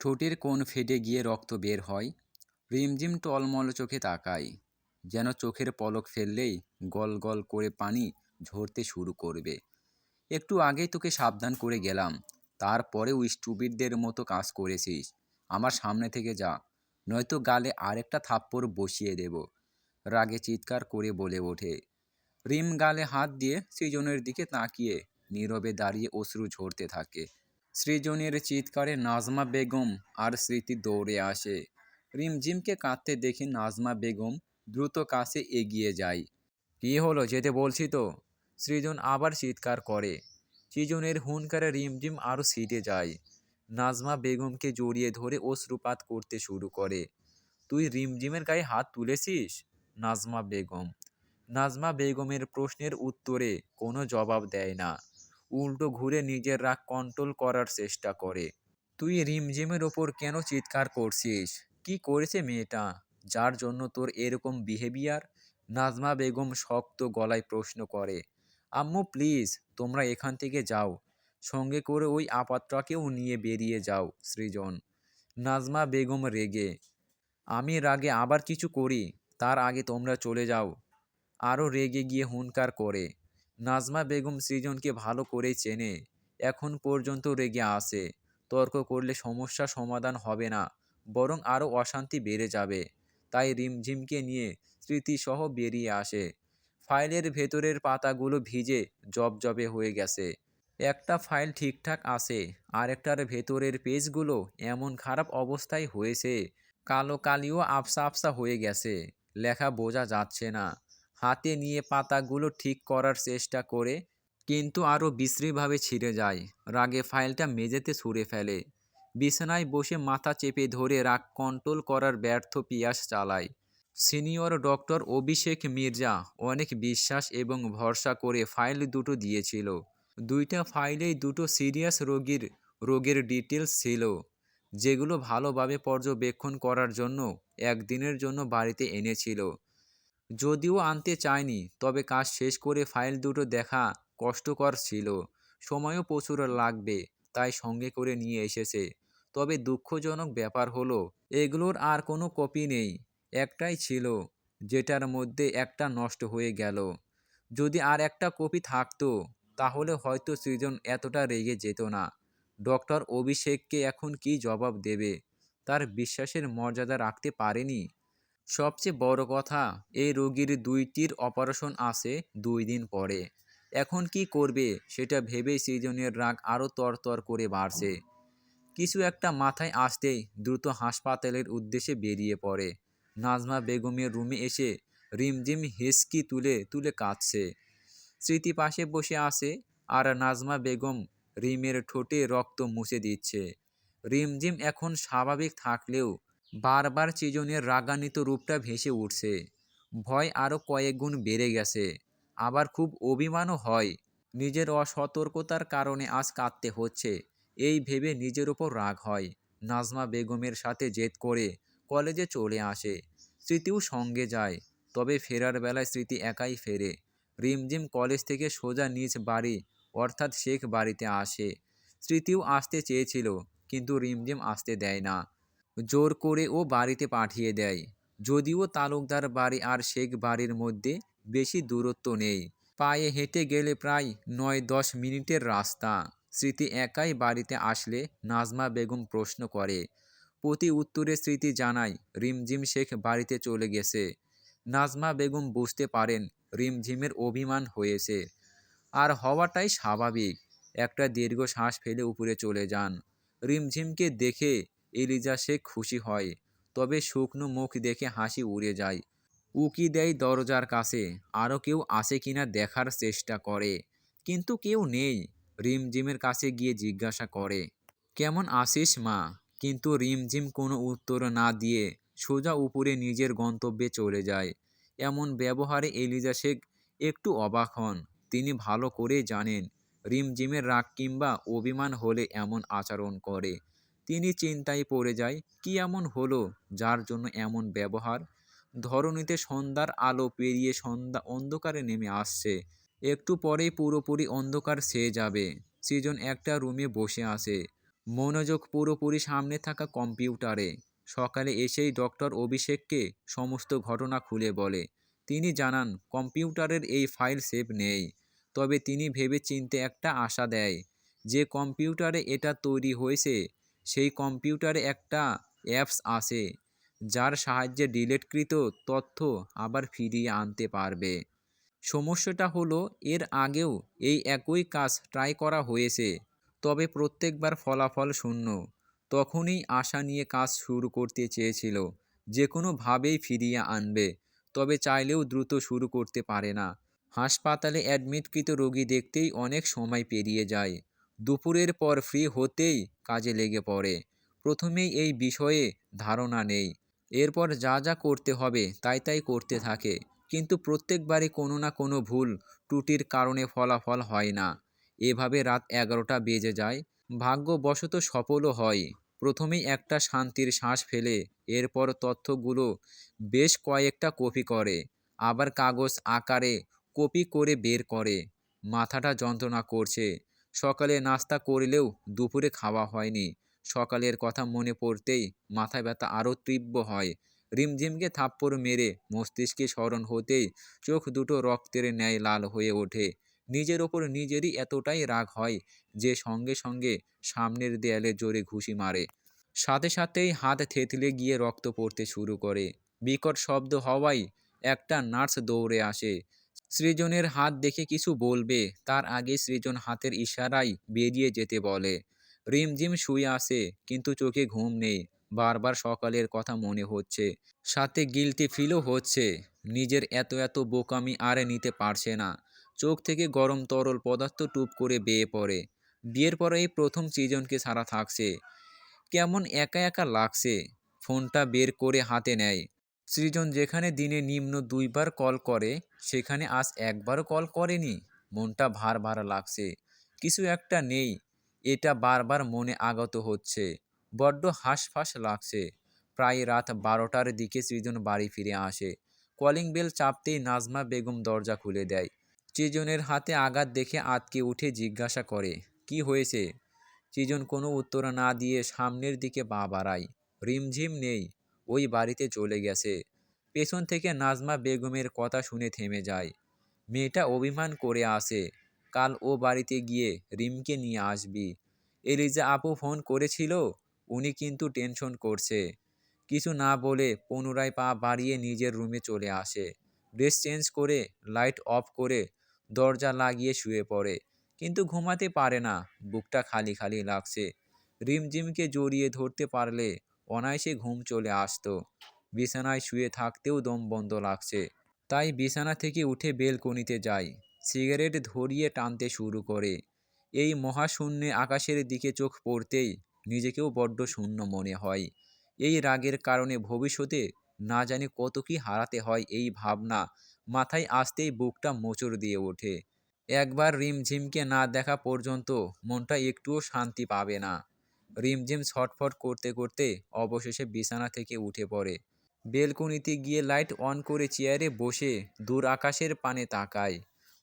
ঠোঁটের কোণ ফেটে গিয়ে রক্ত বের হয়। রিমঝিম টলমল চোখে তাকায়, যেন চোখের পলক ফেললেই গল গল করে পানি ঝরতে শুরু করবে। একটু আগেই তোকে সাবধান করে গেলাম, তারপরেও স্টুপিডদের মতো কাজ করেছিস। আমার সামনে থেকে যা, নয়তো গালে আরেকটা থাপ্পড় বসিয়ে দেব। রাগে চিৎকার করে বলে ওঠে। রিম গালে হাত দিয়ে সৃজনের দিকে তাকিয়ে নীরবে দাঁড়িয়ে অশ্রু ঝরতে থাকে। সৃজনের চিৎকারে নাজমা বেগম আর স্মৃতি দৌড়ে আসে। রিমঝিমকে কাঁদতে দেখে নাজমা বেগম দ্রুত কাছে এগিয়ে যায়। কী হলো, যেতে বলছি তো। সৃজন আবার চিৎকার করে। সৃজনের হুঙ্কারে রিমঝিম আরও ছিটে যায়। নাজমা বেগমকে জড়িয়ে ধরে অশ্রুপাত করতে শুরু করে। তুই রিমঝিমের গায়ে হাত তুলেছিস? নাজমা বেগম। নাজমা বেগমের প্রশ্নের উত্তরে কোনো জবাব দেয় না, উল্টো ঘুরে নিজের রাগ কন্ট্রোল করার চেষ্টা করে। তুই রিমঝিমের ওপর কেন চিৎকার করছিস? কি করেছে মেয়েটা, যার জন্য তোর এরকম বিহেভিয়ার? নাজমা বেগম শক্ত গলায় প্রশ্ন করে। আম্মু প্লিজ, তোমরা এখান থেকে যাও, সঙ্গে করে ওই আপাতটাকেও নিয়ে বেরিয়ে যাও। সৃজন। নাজমা বেগম রেগে। আমি রাগে আবার কিছু করি, তার আগে তোমরা চলে যাও। আরও রেগে গিয়ে হুঙ্কার করে। নাজমা বেগম সৃজনকে ভালো করেই চেনে, এখন পর্যন্ত রেগে আছে। তর্ক করলে সমস্যা সমাধান হবে না, বরং আরও অশান্তি বেড়ে যাবে। তাই রিমঝিমকে নিয়ে স্মৃতিসহ বেরিয়ে আসে। ফাইলের ভেতরের পাতাগুলো ভিজে জবজবে হয়ে গেছে। একটা ফাইল ঠিকঠাক আছে, আরেকটার ভেতরের পেজগুলো এমন খারাপ অবস্থায় হয়েছে, কালো কালিও আবসা আবসা হয়ে গেছে, লেখা বোঝা যাচ্ছে না। হাতে নিয়ে পাতাগুলো ঠিক করার চেষ্টা করে, কিন্তু আরও বিশ্রীভাবে ছিঁড়ে যায়। রাগে ফাইলটা মেঝেতে ছুঁড়ে ফেলে। বিছানায় বসে মাথা চেপে ধরে রাগ কন্ট্রোল করার ব্যর্থ পিয়াস চালায়। সিনিয়র ডক্টর অভিষেক মির্জা অনেক বিশ্বাস এবং ভরসা করে ফাইল দুটো দিয়েছিল। দুইটা ফাইলেই দুটো সিরিয়াস রোগের ডিটেলস ছিল, যেগুলো ভালোভাবে পর্যবেক্ষণ করার জন্য একদিনের জন্য বাড়িতে এনেছিল। যদিও আনতে চায়নি, তবে কাজ শেষ করে ফাইল দুটো দেখা কষ্টকর ছিল, সময়ও প্রচুর লাগবে, তাই সঙ্গে করে নিয়ে এসেছে। তবে দুঃখজনক ব্যাপার হলো এগুলোর আর কোনো কপি নেই। একটাই ছিল, যেটার মধ্যে একটা নষ্ট হয়ে গেল। যদি আর একটা কপি থাকতো, তাহলে হয়তো সৃজন এতটা রেগে যেত না। ডক্টর অভিষেককে এখন কি জবাব দেবে? তার বিশ্বাসের মর্যাদা রাখতে পারেনি। সবচেয়ে বড় কথা, এই রোগীর দুইটির অপারেশন আছে 2 দিন পরে। এখন কি করবে সেটা ভেবেই সৃজনের রাগ আরও তরতর করে বাড়ছে। কিছু একটা মাথায় আসতেই দ্রুত হাসপাতালের উদ্দেশ্যে বেরিয়ে পড়ে। নাজমা বেগমের রুমে এসে রিমঝিম হিসকি তুলে তুলে কাঁদছে। স্মৃতি পাশে বসে আছে, আর নাজমা বেগম রিমের ঠোঁটে রক্ত মুছে দিচ্ছে। রিমঝিম এখন স্বাভাবিক থাকলেও বারবার সৃজনের রাগান্বিত রূপটা ভেসে উঠছে। ভয় আরও কয়েক গুণ বেড়ে গেছে, আবার খুব অভিমানও হয়। নিজের অসতর্কতার কারণে আজ কাঁদতে হচ্ছে, এই ভেবে নিজের ওপর রাগ হয়। নাজমা বেগমের সাথে জেদ করে কলেজে চলে আসে। স্মৃতিও সঙ্গে যায়, তবে ফেরার বেলায় স্মৃতি একাই ফেরে। রিমঝিম কলেজ থেকে সোজা নিজ বাড়ি অর্থাৎ শেখ বাড়িতে আসে। স্মৃতিও আসতে চেয়েছিল, কিন্তু রিমঝিম আসতে দেয় না। জোর করে ও বাড়িতে পাঠিয়ে দেয়। যদিও তালুকদার বাড়ি আর শেখ বাড়ির মধ্যে বেশি দূরত্ব নেই, পায়ে হেঁটে গেলে প্রায় 9-10 মিনিটের রাস্তা। স্মৃতি একাই বাড়িতে আসলে নাজমা বেগম প্রশ্ন করে। প্রতি উত্তরে স্মৃতি জানায় রিমঝিম শেখ বাড়িতে চলে গেছে। নাজমা বেগম বুঝতে পারেন রিমঝিমের অভিমান হয়েছে, আর হওয়াটাই স্বাভাবিক। একটা দীর্ঘ শ্বাস ফেলে উপরে চলে যান। রিমঝিমকে দেখে এলিজা শেখ খুশি হয়, তবে শুকনো মুখ দেখে হাসি উড়ে যায়। উকি দেয় দরজার কাছে, আরও কেউ আছে কিনা দেখার চেষ্টা করে, কিন্তু কেউ নেই। রিমঝিমের কাছে গিয়ে জিজ্ঞাসা করে, কেমন আছিস মা? কিন্তু রিমঝিম কোনো উত্তর না দিয়ে সোজা উপরে নিজের গন্তব্যে চলে যায়। এমন ব্যবহারে এলিজা শেখ একটু অবাক হন। তিনি ভালো করেই জানেন রিমঝিমের রাগ কিংবা অভিমান হলে এমন আচরণ করে। তিনি চিন্তায় পড়ে যায়, কি এমন হলো যার জন্য এমন ব্যবহার? ধরণীতে সন্ধ্যার আলো পেরিয়ে সন্ধ্যা অন্ধকারে নেমে আসছে। একটু পরেই পুরোপুরি অন্ধকার ছেয়ে যাবে। সৃজন একটা রুমে বসে আছে। মনোযোগ পুরোপুরি সামনে থাকা কম্পিউটারে। সকালে এসেই ডক্টর অভিষেককে সমস্ত ঘটনা খুলে বলে। তিনি জানান কম্পিউটারের এই ফাইল সেভ নেই, তবে তিনি ভেবে চিন্তে একটা আশা দেয়। যে কম্পিউটারে এটা তৈরি হয়েছে সেই কম্পিউটারে একটা অ্যাপস আছে যার সাহায্যে ডিলিটকৃত তথ্য আবার ফিরিয়ে আনতে পারবে। সমস্যাটা হলো এর আগেও এই একই কাজ ট্রাই করা হয়েছে, তবে প্রত্যেকবার ফলাফল শূন্য। তখনই আশা নিয়ে কাজ শুরু করতে চেয়েছিল, যে কোনোভাবেই ফিরিয়ে আনবে, তবে চাইলেও দ্রুত শুরু করতে পারে না। হাসপাতালে অ্যাডমিটকৃত রোগী দেখতেই অনেক সময় পেরিয়ে যায়। দুপুরের পর ফ্রি হতেই কাজে লেগে পড়ে। প্রথমেই এই বিষয়ে ধারণা নেই, এরপর যা যা করতে হবে তাই তাই করতে থাকে, কিন্তু প্রত্যেকবারই কোনো না কোনো ভুল ত্রুটির কারণে ফলাফল হয় না। এভাবে রাত 11টা বেজে যায়। ভাগ্যবশত সফলও হয়। প্রথমেই একটা শান্তির শ্বাস ফেলে এরপর তথ্যগুলো বেশ কয়েকটা কপি করে, আবার কাগজ আকারে কপি করে বের করে। মাথাটা যন্ত্রণা করছে। সকালে নাস্তা করলেও দুপুরে খাওয়া হয়নি। সকালের কথা মনে পড়তেই মাথা ব্যথা আরও তীব্র হয়। রিমঝিমকে থাপ্পড় মেরে মস্তিষ্কে স্মরণ হতেই চোখ দুটো রক্তের ন্যায় লাল হয়ে ওঠে। নিজের ওপর নিজেরই এতটাই রাগ হয় যে সঙ্গে সঙ্গে সামনের দেয়ালে জোরে ঘুষি মারে। সাথে সাথেই হাত থেতলে গিয়ে রক্ত পড়তে শুরু করে। বিকট শব্দ হওয়ায় একটা নার্স দৌড়ে আসে। সৃজনের হাত দেখে কিছু বলবে তার আগে সৃজন হাতের ইশারায় বেরিয়ে যেতে বলে। রিমঝিম শুয়ে আসে, কিন্তু চোখে ঘুম নেই। বারবার সকালের কথা মনে হচ্ছে, সাথে গিল্টি ফিলও হচ্ছে। নিজের এত এত বোকামি আর নিতে পারছে না। চোখ থেকে গরম তরল পদার্থ টুপ করে বেয়ে পড়ে। বিয়ের পরে এই প্রথম সৃজনকে ছাড়া থাকছে। কেমন একা একা লাগছে। ফোনটা বের করে হাতে নেয়। সৃজন যেখানে দিনে নিম্ন 2বার কল করে সেখানে আজ একবারও কল করেনি। মনটা ভার ভার লাগছে। কিছু একটা নেই, এটা বারবার মনে আগত হচ্ছে। বড্ড হাঁসফাঁস লাগছে। প্রায় রাত 12টার দিকে সৃজন বাড়ি ফিরে আসে। কলিং বেল চাপতেই নাজমা বেগম দরজা খুলে দেয়। সৃজনের হাতে আঘাত দেখে আঁতকে উঠে জিজ্ঞাসা করে, কি হয়েছে? সৃজন কোনো উত্তর না দিয়ে সামনের দিকে পা বাড়ায়। রিমঝিম নেই, ওই বাড়িতে চলে গেছে। পেছন থেকে নাজমা বেগমের কথা শুনে থেমে যায়। মেয়েটা অভিমান করে আসে, কাল ও বাড়িতে গিয়ে রিমকে নিয়ে আসবি। এলিজা আপু ফোন করেছিল, উনি কিন্তু টেনশন করছে। কিছু না বলে পুনরায় পা বাড়িয়ে নিজের রুমে চলে আসে। ড্রেস চেঞ্জ করে লাইট অফ করে দরজা লাগিয়ে শুয়ে পড়ে, কিন্তু ঘুমাতে পারে না। বুকটা খালি খালি লাগছে। রিমঝিমকে জড়িয়ে ধরতে পারলে অনায়াসে ঘুম চলে আসতো। বিছানায় শুয়ে থাকতেও দম বন্ধ লাগছে। তাই বিছানা থেকে উঠে বেলকনিতে যায়। সিগারেট ধরিয়ে টানতে শুরু করে। এই মহাশূন্যে আকাশের দিকে চোখ পড়তেই নিজেকেও বড্ড শূন্য মনে হয়। এই রাগের কারণে ভবিষ্যতে না জানি কত কি হারাতে হয়, এই ভাবনা মাথায় আসতেই বুকটা মোচড় দিয়ে ওঠে। একবার রিমঝিমকে না দেখা পর্যন্ত মনটা একটুও শান্তি পাবে না। রিমঝিম ছটফট করতে করতে অবশেষে বিছানা থেকে উঠে পড়ে। বেলকনিতে গিয়ে লাইট অন করে চেয়ারে বসে দূর আকাশের পানে তাকায়।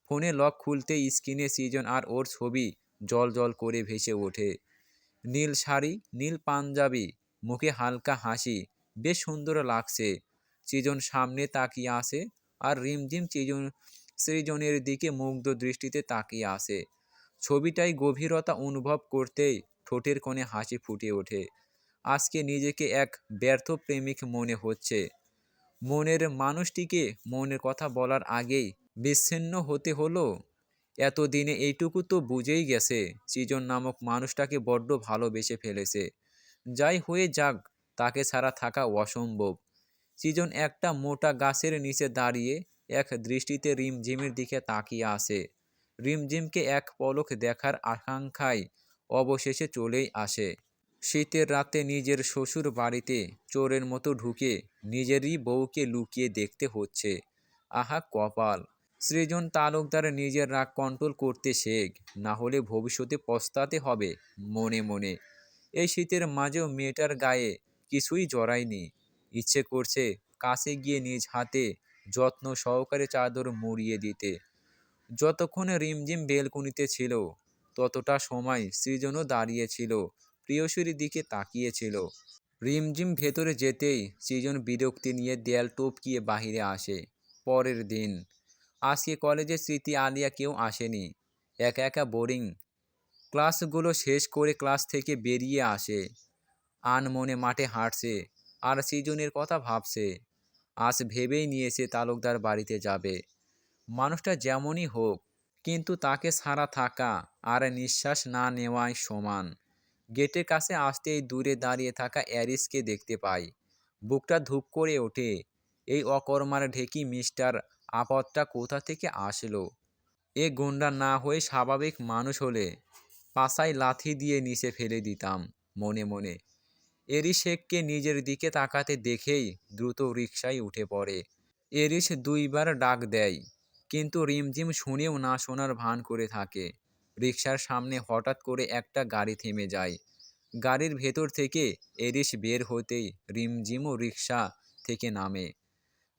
ফোনে লক খুলতেই স্ক্রিনে সৃজন আর ওর ছবি জল জল করে ভেসে ওঠে। নীল শাড়ি, নীল পাঞ্জাবি, মুখে হালকা হাসি, বেশ সুন্দর লাগছে। সৃজন সামনে তাকিয়ে আসে আর রিমঝিম সৃজনের দিকে মুগ্ধ দৃষ্টিতে তাকিয়ে আসে। ছবিটাই গভীরতা অনুভব করতেই ঠোঁটের কোণে হাসি ফুটে ওঠে। আজকে নিজেকে এক ব্যর্থ প্রেমিক মনে হচ্ছে। মনের মানুষটিকে মনের কথা বলার আগেই বিচ্ছিন্ন হতে হলো। এতদিনে এইটুকু তো বুঝেই গেছে সৃজন নামক মানুষটাকে বড্ড ভালোবেসে ফেলেছে। যাই হয়ে যাক, তাকে ছাড়া থাকা অসম্ভব। সৃজন একটা মোটা গাছের নিচে দাঁড়িয়ে এক দৃষ্টিতে রিমঝিমের দিকে তাকিয়ে আসে। রিমঝিমকে এক পলক দেখার আকাঙ্ক্ষায় অবশেষে চলেই আসে। শীতের রাতে নিজের শ্বশুর বাড়িতে চোরের মতো ঢুকে নিজেরই বউকে লুকিয়ে দেখতে হচ্ছে। আহা কপাল! সৃজন তালুকদার নিজের রাগ কন্ট্রোল করতে শেখ, না হলে ভবিষ্যতে পস্তাতে হবে মনে মনে। এই শীতের মাঝেও মেয়েটার গায়ে কিছুই জড়ায়নি। ইচ্ছে করছে কাছে গিয়ে নিজ হাতে যত্ন সহকারে চাদর মুড়িয়ে দিতে। যতক্ষণ রিমঝিম বেলকনিতে ছিল ততটা সময় সৃজনও দাঁড়িয়ে ছিল প্রেয়সীর দিকে তাকিয়েছিল। রিমঝিম ভেতরে যেতেই সৃজন বিরক্তি নিয়ে দেয়াল টপকিয়ে বাহিরে আসে। পরের দিন। আজকে কলেজে স্মৃতি আলিয়া কেউ আসেনি। একা একা বোরিং। ক্লাসগুলো শেষ করে ক্লাস থেকে বেরিয়ে আসে। আনমনে মাঠে হাঁটছে আর সৃজনের কথা ভাবছে। আজ ভেবেই নিয়েছে তালুকদার বাড়িতে যাবে। মানুষটা যেমনই হোক, কিন্তু তাকে ছাড়া থাকা আর নিঃশ্বাস না নেওয়াই সমান। গেটের কাছে আসতেই দূরে দাঁড়িয়ে থাকা অ্যারিসকে দেখতে পাই। বুকটা ধুপ করে ওঠে। এই অকর্মার ঢেকি মিস্টার আপদটা কোথা থেকে আসলো? এ গুন্ডা না হয়ে স্বাভাবিক মানুষ হলে পাছায় লাথি দিয়ে নিচে ফেলে দিতাম মনে মনে। এরিস শেখকে নিজের দিকে তাকাতে দেখেই দ্রুত রিকশায় উঠে পড়ে। এরিস দুইবার ডাক দেয়, কিন্তু রিমঝিম শুনেও না শোনার ভান করে থাকে। রিকশার সামনে হঠাৎ করে একটা গাড়ি থেমে যায়। গাড়ির ভেতর থেকে এরিস বের হতেই রিমঝিমও রিকশা থেকে নামে।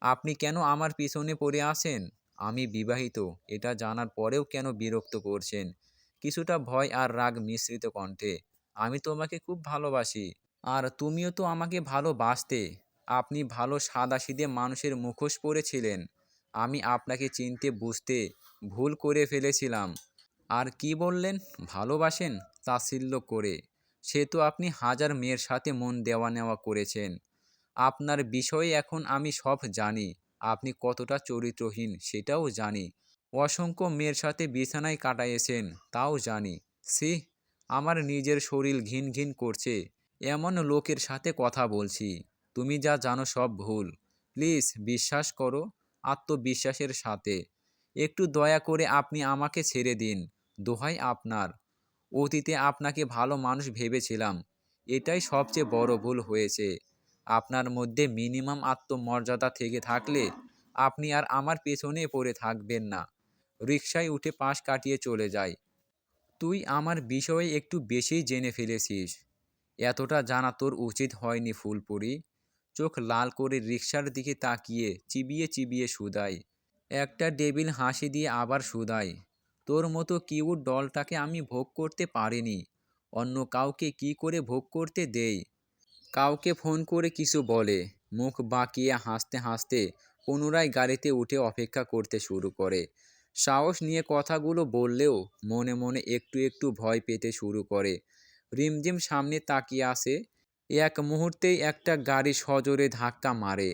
আপনি কেন আমার পিছনে পড়ে আছেন? আমি বিবাহিত, এটা জানার পরেও কেন বিরক্ত করছেন? কিছুটা ভয় আর রাগ মিশ্রিত কণ্ঠে। আমি তোমাকে খুব ভালোবাসি। আর তুমিও তো আমাকে ভালোবাসতে। আপনি ভালো সাদাসিধে মানুষের মুখোশ পরেছিলেন। আমি আপনাকে চিনতে বুঝতে ভুল করে ফেলেছিলাম। আর কি বললেন? ভালোবাসেন? তাচ্ছিল্য করে। সে তো আপনি হাজার মেয়ের সাথে মন দেওয়া নেওয়া করেছেন। আপনার বিষয়ে এখন আমি সব জানি। আপনি কতটা চরিত্রহীন সেটাও জানি। অসংখ্য মেয়ের সাথে বিছানায় কাটাইয়েছেন তাও জানি। ছি, আমার নিজের শরীর ঘিন ঘিন করছে এমন লোকের সাথে কথা বলছি। তুমি যা জানো সব ভুল। প্লিজ বিশ্বাস করো আত্মবিশ্বাসের সাথে। একটু দয়া করে আপনি আমাকে ছেড়ে দিন। দোহাই আপনার। অতীতে আপনাকে ভালো মানুষ ভেবেছিলাম। এটাই সবচেয়ে বড় ভুল হয়েছে। আপনার মধ্যে মিনিমাম আত্মমর্যাদা থেকে থাকলে আপনি আর আমার পেছনে পড়ে থাকবেন না। রিকশায় উঠে পাশ কাটিয়ে চলে যায়। তুই আমার বিষয়ে একটু বেশিই জেনে ফেলেছিস। এতটা জানা তোর উচিত হয়নি ফুলপুরি। চোখ লাল করে রিকশার দিকে তাকিয়ে চিবিয়ে চিবিয়ে শুধায়। একটা ডেবিল হাসি দিয়ে আবার শুধায়। তোর মতো কিউট ডলটাকে আমি ভোগ করতে পারিনি। অন্য কাউকে কি করে ভোগ করতে দেই? কাউকে ফোন করে কিছু বলে, মুখ বাঁকিয়ে হাসতে হাসতে পুনরায় গাড়িতে উঠে অপেক্ষা করতে শুরু করে। সাহস নিয়ে কথাগুলো বললেও মনে মনে একটু একটু ভয় পেতে শুরু করে। রিমঝিম সামনে তাকিয়ে আসে। এক মুহূর্তেই একটা গাড়ি সজোরে ধাক্কা মারে।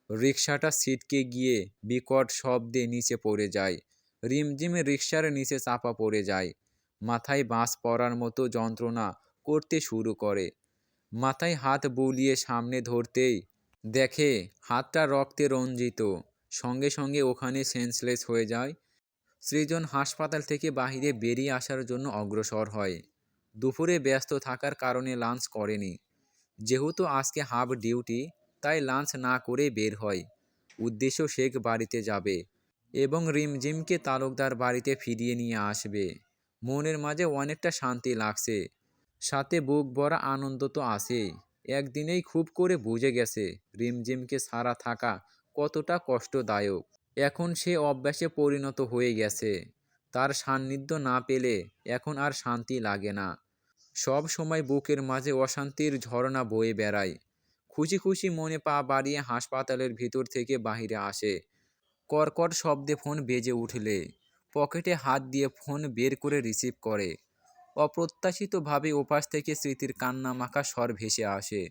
রিকশাটা ছিটকে গিয়ে বিকট শব্দে নিচে পড়ে যায়। রিমঝিম রিকশার নিচে চাপা পড়ে যায়। মাথায় বাজ পড়ার মতো যন্ত্রণা করতে শুরু করে। মাথায় হাত বুলিয়ে সামনে ধরতেই দেখে হাতটা রক্তে রঞ্জিত। সঙ্গে সঙ্গে ওখানে সেন্সলেস হয়ে যায়। সৃজন হাসপাতাল থেকে বাহিরে বেরিয়ে আসার জন্য অগ্রসর হয়। দুপুরে ব্যস্ত থাকার কারণে লাঞ্চ করেনি। যেহেতু আজকে হাফ ডিউটি, তাই লাঞ্চ না করে বের হয়। উদ্দেশ্য শেখ বাড়িতে যাবে এবং রিমঝিমকে তালুকদার বাড়িতে ফিরিয়ে নিয়ে আসবে। মনের মাঝে অনেকটা শান্তি লাগছে, সাথে বুক ভরা আনন্দ তো আছেই। একদিনেই খুব করে বুঝে গেছে রিমঝিমকে ছাড়া থাকা কতটা কষ্টদায়ক। এখন সে অভ্যাসে পরিণত হয়ে গেছে। তার সান্নিধ্য না পেলে এখন আর শান্তি লাগে না। সব সময় বুকের মাঝে অশান্তির ঝর্ণা বয়ে বেড়ায়। খুশি খুশি মনে পা বাড়িয়ে হাসপাতালের ভিতর থেকে বাহিরে আসে। কর্কট শব্দে ফোন বেজে উঠলে পকেটে হাত দিয়ে ফোন বের করে রিসিভ করে। অপ্রত্যাশিতভাবে ওপাশ থেকে স্মৃতির কান্নামাখা স্বর ভেসে আসে।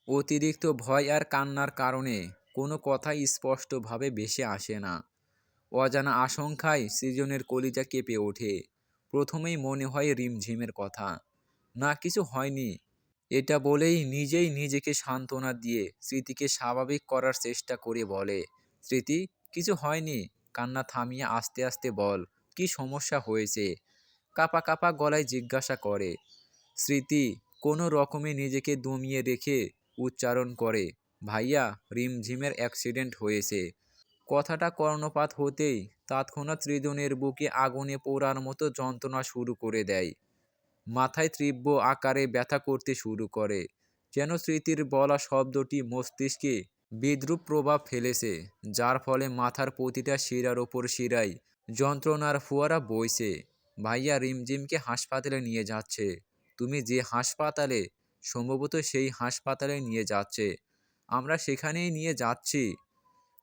অতিরিক্ত ভয় আর কান্নার কারণে কোনো কথাই স্পষ্টভাবে ভেসে আসে না। অজানা আশঙ্কায় সৃজনের কলিজা কেঁপে ওঠে। প্রথমেই মনে হয় রিমঝিমের কথা। না, কিছু হয়নি। এটা বলেই নিজেই নিজেকে সান্ত্বনা দিয়ে স্মৃতিকে স্বাভাবিক করার চেষ্টা করে বলে, স্মৃতি, কিছু হয়নি। কান্না থামিয়ে আস্তে আস্তে বল, কি সমস্যা হয়েছে? কাঁপা কাঁপা গলায় জিজ্ঞাসা করে। স্মৃতি কোনো রকমে নিজেকে দমিয়ে রেখে উচ্চারণ করে, ভাইয়া, রিমঝিমের অ্যাক্সিডেন্ট হয়েছে। কথাটা কর্ণপাত হতেই তৎক্ষণাৎ সৃজনের বুকে আগুনে পোড়ার মতো যন্ত্রণা শুরু করে দেয়। মাথায় তীব্র আকারে ব্যথা করতে শুরু করে, যেন স্মৃতির বলা শব্দটি মস্তিষ্কে বিদ্রূপ প্রভাব ফেলেছে, যার ফলে মাথার প্রতিটা শিরার ওপর শিরায় যন্ত্রণার ফোয়ারা বইছে। ভাইয়া, রিমঝিমকে হাসপাতালে নিয়ে যাচ্ছে। তুমি যে হাসপাতালে, সম্ভবত সেই হাসপাতালে নিয়ে যাচ্ছে। আমরা সেখানেই নিয়ে যাচ্ছি।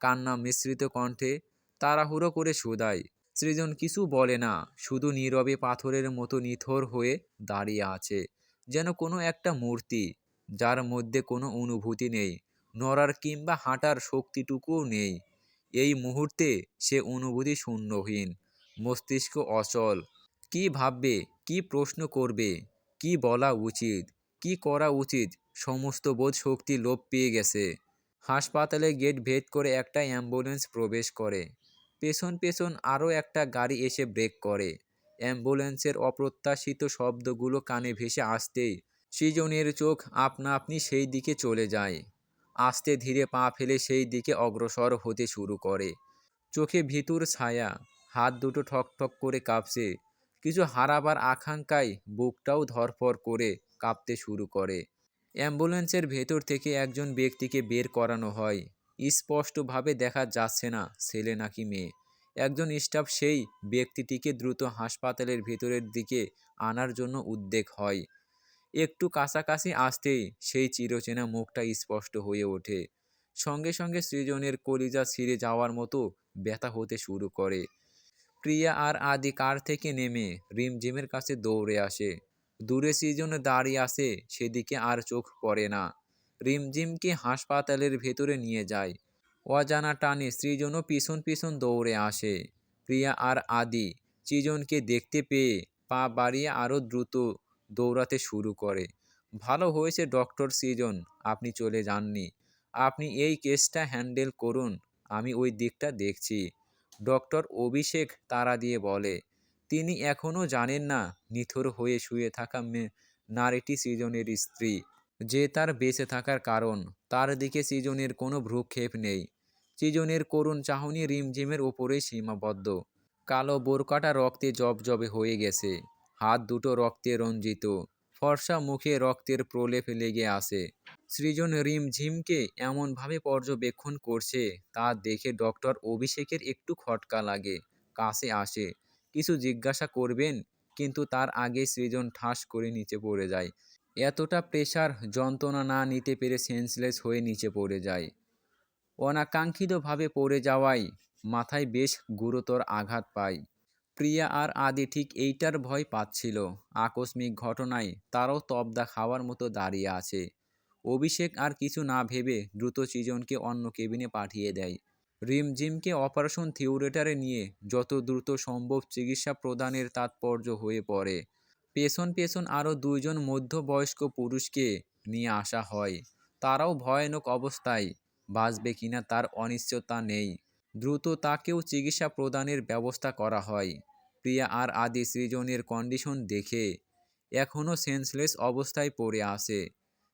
কান্না মিশ্রিত কণ্ঠে তাড়াহুড়ো করে শুধায়। সৃজন কিছু বলে না, শুধু নীরবে পাথরের মতো নিথর হয়ে দাঁড়িয়ে আছে, যেন কোনো একটা মূর্তি, যার মধ্যে কোনো অনুভূতি নেই, নড়ার কিংবা হাঁটার শক্তিটুকুও নেই। এই মুহূর্তে সে অনুভূতি শূন্যহীন, মস্তিষ্ক অচল। কি ভাববে, কি প্রশ্ন করবে, কি বলা উচিত, কি করা উচিত, সমস্ত বোধ শক্তি লোপ পেয়ে গেছে। হাসপাতালে গেট ভেদ করে একটা অ্যাম্বুলেন্স প্রবেশ করে। পেছন পেছন আরও একটা গাড়ি এসে ব্রেক করে। অ্যাম্বুলেন্সের অপ্রত্যাশিত শব্দগুলো কানে ভেসে আসতেই সৃজনের চোখ আপনা আপনি সেই দিকে চলে যায়। আস্তে ধীরে পা ফেলে সেই দিকে অগ্রসর হতে শুরু করে। চোখে ভীতুর ছায়া, হাত দুটো ঠক ঠক করে কাঁপছে। কিছু হারাবার আকাঙ্ক্ষায় বুকটাও ধড়ফড় করে কাঁপতে শুরু করে। অ্যাম্বুলেন্সের ভেতর থেকে একজন ব্যক্তিকে বের করানো হয়। স্পষ্টভাবে দেখা যাচ্ছে না ছেলে নাকি মেয়ে। একজন স্টাফ সেই ব্যক্তিটিকে দ্রুত হাসপাতালের ভেতরের দিকে আনার জন্য উদ্যোগ হয়। একটু কাছাকাছি আসতেই সেই চিরচেনা মুখটা স্পষ্ট হয়ে ওঠে। সঙ্গে সঙ্গে সৃজনের কলিজা ছিঁড়ে যাওয়ার মতো ব্যথা হতে শুরু করে। প্রিয়া আর আদি কার থেকে নেমে রিমঝিমের কাছে দৌড়ে আসে। দূরে সৃজন দাঁড়িয়ে আসে, সেদিকে আর চোখ পড়ে না। রিমঝিমকে হাসপাতালের ভেতরে নিয়ে যায়। অজানা টানে সৃজনও পিছন পিছন দৌড়ে আসে। প্রিয়া আর আদি সৃজনকে দেখতে পেয়ে পা বাড়িয়ে আরও দ্রুত দৌড়াতে শুরু করে। ভালো হয়েছে ডক্টর সৃজন, আপনি চলে যাননি। আপনি এই কেসটা হ্যান্ডেল করুন, আমি ওই দিকটা দেখছি। ডক্টর অভিষেক তাড়া দিয়ে বলে। তিনি এখনও জানেন না নিথর হয়ে শুয়ে থাকা নারীটি সৃজনের স্ত্রী, যে তার বেঁচে থাকার কারণ। তার দিকে সৃজনের কোনো ভ্রুক্ষেপ নেই। সৃজনের করুণ চাহনি রিমঝিমের ওপরেই সীমাবদ্ধ। কালো বোরকাটা রক্তে জবজবে হয়ে গেছে, হাত দুটো রক্তে রঞ্জিত, ফর্সা মুখে রক্তের প্রলেপ লেগে আছে। সৃজন রিমঝিমকে এমনভাবে পর্যবেক্ষণ করছে, তা দেখে ডক্টর অভিষেকের একটু খটকা লাগে। কাছে আসে, কিছু জিজ্ঞাসা করবেন, কিন্তু তার আগে সৃজন ঠাস করে নিচে পড়ে যায়। এতটা প্রেশার যন্ত্রণা না নিতে পেরে সেন্সলেস হয়ে নিচে পড়ে যায়। অনাকাঙ্ক্ষিতভাবে পড়ে যাওয়ায় মাথায় বেশ গুরুতর আঘাত পায়। প্রিয়া আর আদি ঠিক এইটার ভয় পাচ্ছিল। আকস্মিক ঘটনায় তারাও তবদা খাওয়ার মতো দাঁড়িয়ে আছে। অভিষেক আর কিছু না ভেবে দ্রুত সৃজনকে অন্য কেবিনে পাঠিয়ে দেয়। রিমঝিমকে অপারেশন থিয়েটারে নিয়ে যত দ্রুত সম্ভব চিকিৎসা প্রদানের তাৎপর্য হয়ে পড়ে। পেছন পেছন আরও দুইজন মধ্যবয়স্ক পুরুষকে নিয়ে আসা হয়। তারাও ভয়ানক অবস্থায়, বাঁচবে কিনা তার অনিশ্চয়তা নেই। দ্রুত তাকেও চিকিৎসা প্রদানের ব্যবস্থা করা হয়। প্রিয়া আর আদি সৃজনের কন্ডিশন দেখে এখনও সেন্সলেস অবস্থায় পড়ে আছে।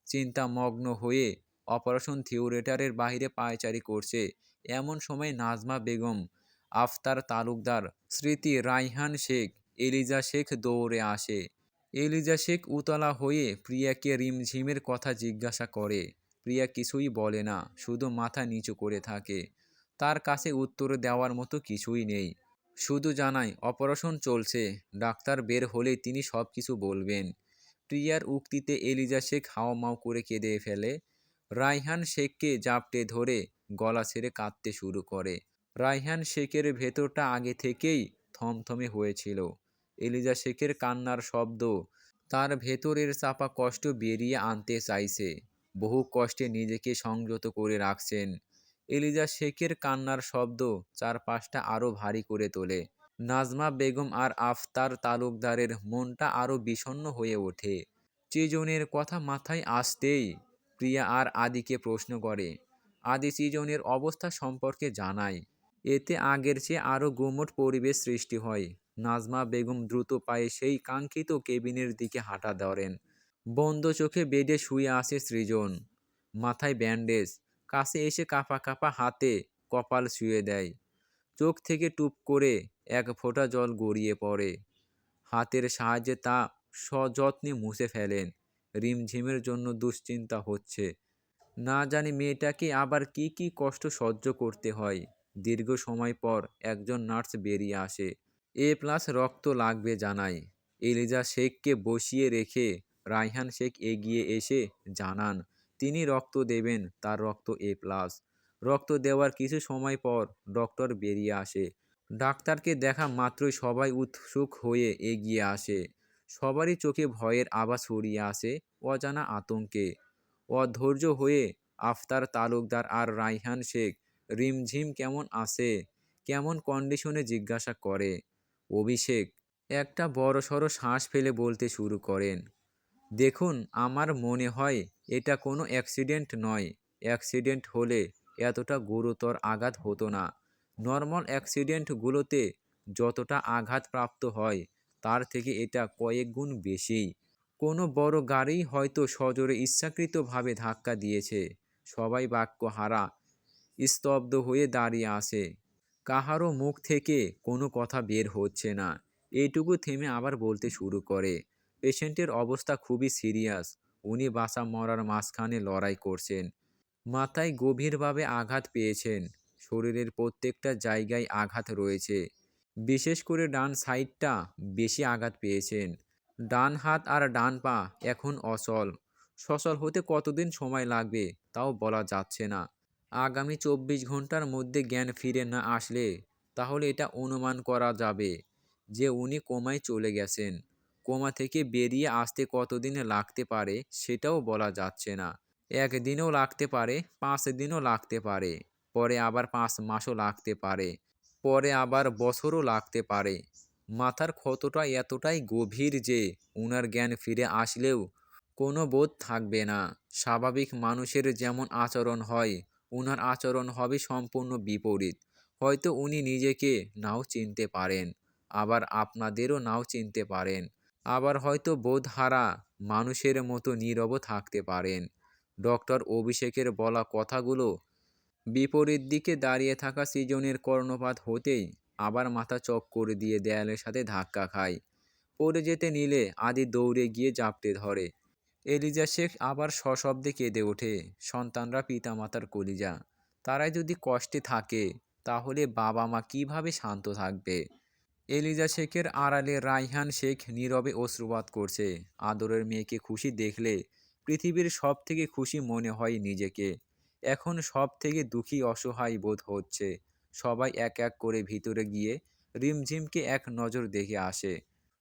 চিন্তামগ্ন হয়ে অপারেশন থিয়েটারের বাইরে পায়চারি করছে এমন সময় নাজমা বেগম, আফতার তালুকদার, স্মৃতি, রায়হান শেখ, এলিজা শেখ দৌড়ে আসে। এলিজা শেখ উতলা হয়ে প্রিয়াকে রিমঝিমের কথা জিজ্ঞাসা করে। প্রিয়া কিছুই বলে না, শুধু মাথা নিচু করে থাকে। তার কাছে উত্তর দেওয়ার মতো কিছুই নেই। শুধু জানায় অপারেশন চলছে, ডাক্তার বের হলেই তিনি সব কিছু বলবেন। প্রিয়ার উক্তিতে এলিজা শেখ হাউমাউ করে কেঁদে ফেলে। রায়হান শেখকে জাপটে ধরে গলা ছেড়ে কাঁদতে শুরু করে। রায়হান শেখের ভেতরটা আগে থেকেই থমথমে হয়েছিল। এলিজা শেখের কান্নার শব্দ তার ভেতরের চাপা কষ্ট বেরিয়ে আনতে চাইছে। বহু কষ্টে নিজেকে সংযত করে রাখছেন। এলিজা শেখের কান্নার শব্দ চারপাশটা আরও ভারী করে তোলে। নাজমা বেগম আর আফতার তালুকদারের মনটা আরও বিষণ্ণ হয়ে ওঠে। সৃজনের কথা মাথায় আসতেই প্রিয়া আর আদিকে প্রশ্ন করে। আদি সৃজনের অবস্থা সম্পর্কে জানায়। এতে আগের চেয়ে আরও গুমোট পরিবেশ সৃষ্টি হয়। নাজমা বেগম দ্রুত পায়ে সেই কাঙ্ক্ষিত কেবিনের দিকে হাঁটা ধরেন। বন্ধ চোখে বেডে শুয়ে আছে সৃজন, মাথায় ব্যান্ডেজ। কাছে এসে কাঁপা কাঁপা হাতে কপাল ছুঁয়ে দেয়। চোখ থেকে টুপ করে এক ফোঁটা জল গড়িয়ে পড়ে। হাতের সাহায্যে তা সযত্নে মুছে ফেলেন। রিমঝিমের জন্য দুশ্চিন্তা হচ্ছে। না জানি মেয়েটাকে আবার কি কি কষ্ট সহ্য করতে হয়। দীর্ঘ সময় পর একজন নার্স বেরিয়ে আসে। A+ রক্ত লাগবে জানায়। এলিজা শেখকে বসিয়ে রেখে রায়হান শেখ এগিয়ে এসে জানান তিনি রক্ত দেবেন, তার রক্ত A+। রক্ত দেওয়ার কিছু সময় পর ডক্টর বেরিয়ে আসে। ডাক্তারকে দেখা মাত্রই সবাই উৎসুক হয়ে এগিয়ে আসে। সবারই চোখে ভয়ের আভা ছড়িয়ে আসে, অজানা আতঙ্কে। অধৈর্য হয়ে আফতার তালুকদার আর রায়হান শেখ রিমঝিম কেমন আছে, কেমন কন্ডিশনে জিজ্ঞাসা করে। অভিষেক একটা বড়সড় শ্বাস ফেলে বলতে শুরু করেন, দেখুন, আমার মনে হয় এটা কোনো অ্যাক্সিডেন্ট নয়। অ্যাক্সিডেন্ট হলে এতটা গুরুতর আঘাত হতো না। নর্মাল অ্যাক্সিডেন্টগুলোতে যতটা আঘাত প্রাপ্ত হয় তার থেকে এটা কয়েক গুণ বেশি। কোনো বড় গাড়ি হয়তো সজোরে ইচ্ছাকৃতভাবে ধাক্কা দিয়েছে। সবাই বাক্যহারা, স্তব্ধ হয়ে দাঁড়িয়ে আছে। কাহারও মুখ থেকে কোনো কথা বের হচ্ছে না। এইটুকু থেমে আবার বলতে শুরু করে, পেশেন্টের অবস্থা খুবই সিরিয়াস। উনি বাঁচা মরার মাঝখানে লড়াই করছেন। মাথায় গভীরভাবে আঘাত পেয়েছেন। শরীরের প্রত্যেকটা জায়গায় আঘাত রয়েছে। বিশেষ করে ডান সাইডটা বেশি আঘাত পেয়েছেন। ডান হাত আর ডান পা এখন অচল। সচল হতে কতদিন সময় লাগবে তাও বলা যাচ্ছে না। আগামী 24 ঘন্টার মধ্যে জ্ঞান ফিরে না আসলে তাহলে এটা অনুমান করা যাবে যে উনি কোমায় চলে গেছেন। কোমা থেকে বেরিয়ে আসতে কতদিন লাগতে পারে সেটাও বলা যাচ্ছে না। 1 দিনও লাগতে পারে, 5 দিনও লাগতে পারে, পরে আবার 5 মাসও লাগতে পারে, পরে আবার বছরও লাগতে পারে। মাথার ক্ষতটা এতটাই গভীর যে উনার জ্ঞান ফিরে আসলেও কোনো বোধ থাকবে না। স্বাভাবিক মানুষের যেমন আচরণ হয় উনার আচরণ হবে সম্পূর্ণ বিপরীত। হয়তো উনি নিজেকে নাও চিনতে পারেন, আবার আপনাদেরও নাও চিনতে পারেন, আবার হয়তো বোধহারা মানুষের মতো নীরবও থাকতে পারেন। ডক্টর অভিষেকের বলা কথাগুলো বিপরীত দিকে দাঁড়িয়ে থাকা সৃজনের কর্ণপাত হতেই আবার মাথা চক্কর দিয়ে দেয়ালের সাথে ধাক্কা খায়। পড়ে যেতে নিলে আদি দৌড়ে গিয়ে জাপটে ধরে। এলিজা শেখ আবার সশব্দে কেঁদে ওঠে। সন্তানরা পিতামাতার কলিজা। তারাই যদি কষ্টে থাকে তাহলে বাবা মা কিভাবে শান্ত থাকবে? এলিজা শেখের আড়ালে রায়হান শেখ নীরবে অশ্রুপাত করছে। আদরের মেয়েকে খুশি দেখলে পৃথিবীর সব থেকে খুশি মনে হয় নিজেকে। এখন সব থেকে দুঃখী অসহায় বোধ হচ্ছে। সবাই এক এক করে ভিতরে গিয়ে রিমঝিমকে এক নজর দেখে আসে।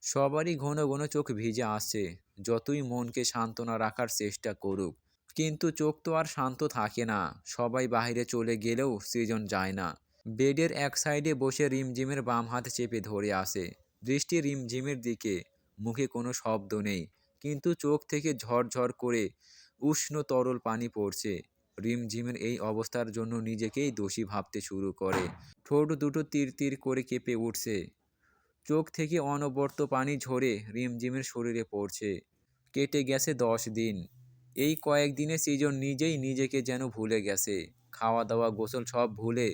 সবারই ঘন ঘন চোখ ভিজে আসছে। যতই মনকে সান্ত্বনা রাখার চেষ্টা করুক, কিন্তু চোখ তো আর শান্ত থাকে না। সবাই বাইরে চলে গেলেও সৃজন যায় না। বেডের এক সাইডে বসে রিমঝিমের বাম হাত চেপে ধরে আসে। দৃষ্টি রিমঝিমের দিকে। মুখে কোনো শব্দ নেই, কিন্তু চোখ থেকে ঝরঝর করে উষ্ণ তরল পানি পড়ছে। রিমঝিমের এই অবস্থার জন্য নিজেকেই দোষী ভাবতে শুরু করে। ঠোঁট দুটো তীর তীর করে কেঁপে উঠছে। চোখ থেকে অনবরত পানি ঝরে রিমঝিমের শরীরে পড়ছে। কেটে গেছে 10 দিন। এই কয়েকদিনে সৃজন নিজেই নিজেকে যেন ভুলে গেছে। খাওয়া দাওয়া গোসল সব ভুলে